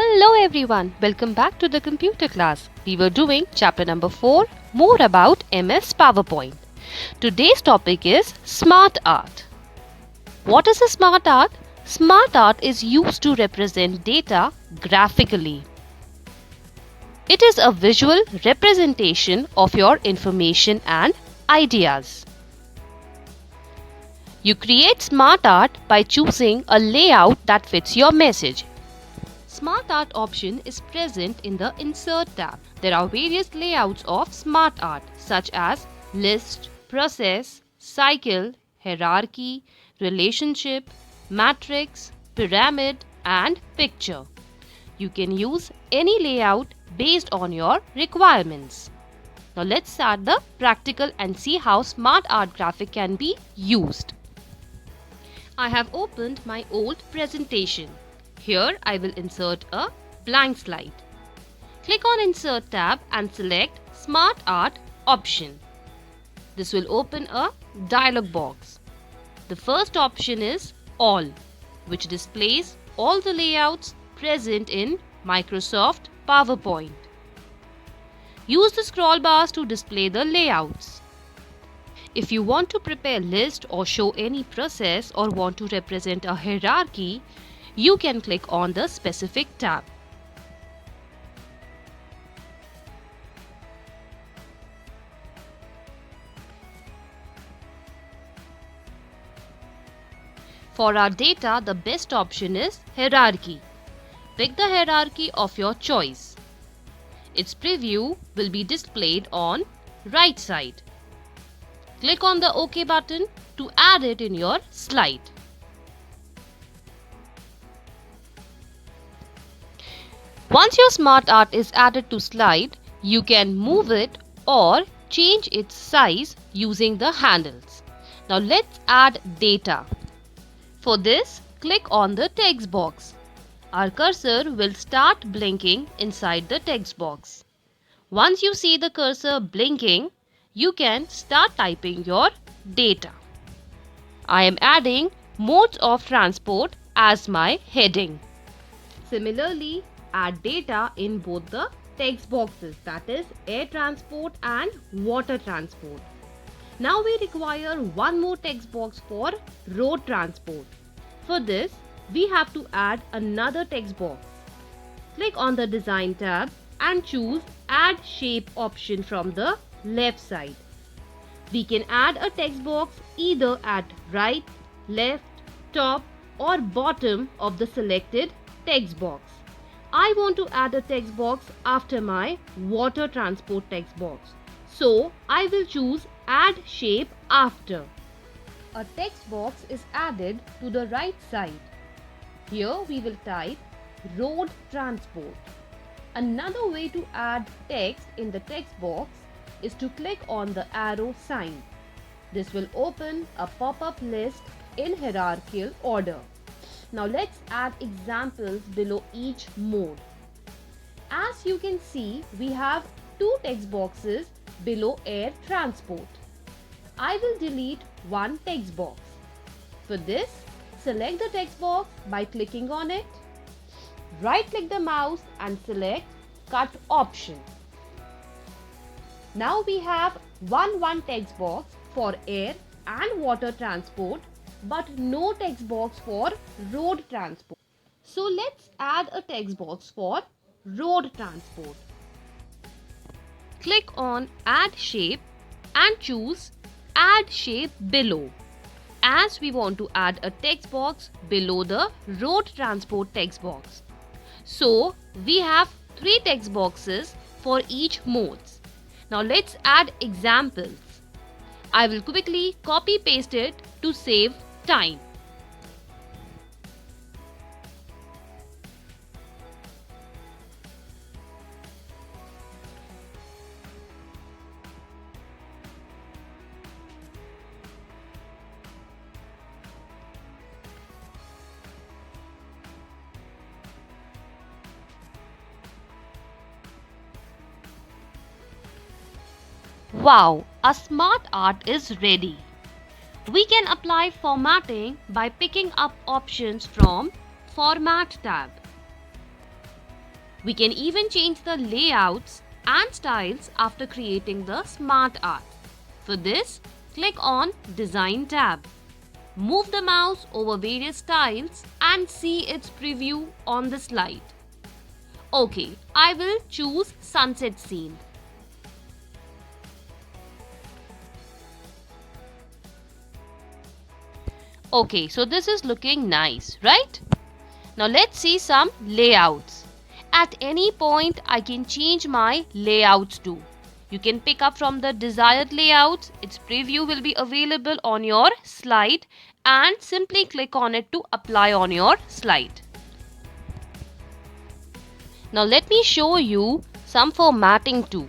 Hello everyone, welcome back to the computer class. We were doing chapter number 4, more about MS PowerPoint. Today's topic is Smart Art. What is a smart art? Smart art is used to represent data graphically. It is a visual representation of your information and ideas. You create smart art by choosing a layout that fits your message. Smart Art option is present in the Insert tab. There are various layouts of Smart Art such as list, process, cycle, hierarchy, relationship, matrix, pyramid and picture. You can use any layout based on your requirements. Now let's start the practical and see how Smart Art graphic can be used. I have opened my old presentation. Here I will insert a blank slide. Click on Insert tab and select Smart Art option. This will open a dialog box. The first option is All, which displays all the layouts present in Microsoft PowerPoint. Use the scroll bars to display the layouts. If you want to prepare list or show any process or want to represent a hierarchy, you can click on the specific tab. For our data, the best option is hierarchy. Pick the hierarchy of your choice. Its preview will be displayed on right side. Click on the OK button to add it in your slide. Once your smart art is added to slide, you can move it or change its size using the handles. Now let's add data. For this, click on the text box. Our cursor will start blinking inside the text box. Once you see the cursor blinking, you can start typing your data. I am adding modes of transport as my heading. Similarly, add data in both the text boxes, that is air transport and water transport. Now we require one more text box for road transport. For this, we have to add another text box. Click on the Design tab and choose Add Shape option from the left side. We can add a text box either at right, left, top or bottom of the selected text box. I want to add a text box after my water transport text box. So I will choose Add Shape After. A text box is added to the right side. Here we will type road transport. Another way to add text in the text box is to click on the arrow sign. This will open a pop-up list in hierarchical order. Now let's add examples below each mode. As you can see, we have two text boxes below air transport. I will delete one text box. For this, select the text box by clicking on it. Right-click the mouse and select Cut option. Now we have one text box for air and water transport, but no text box for road transport. So let's add a text box for road transport. Click on Add Shape and choose Add Shape Below, as we want to add a text box below the road transport text box. So we have 3 text boxes for each modes. Now let's add examples. I will quickly copy paste it to save time. Wow, a smart art is ready. We can apply formatting by picking up options from Format tab. We can even change the layouts and styles after creating the smart art. For this, click on Design tab. Move the mouse over various styles and see its preview on the slide. Okay, I will choose sunset scene. Okay, so this is looking nice, right? Now let's see some layouts. At any point, I can change my layouts too. You can pick up from the desired layouts. Its preview will be available on your slide and simply click on it to apply on your slide. Now let me show you some formatting too.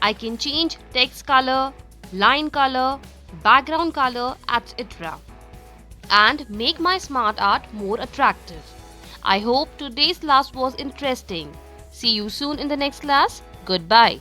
I can change text color, line color, background color, etc. and make my smart art more attractive. I hope today's class was interesting. See you soon in the next class. Goodbye.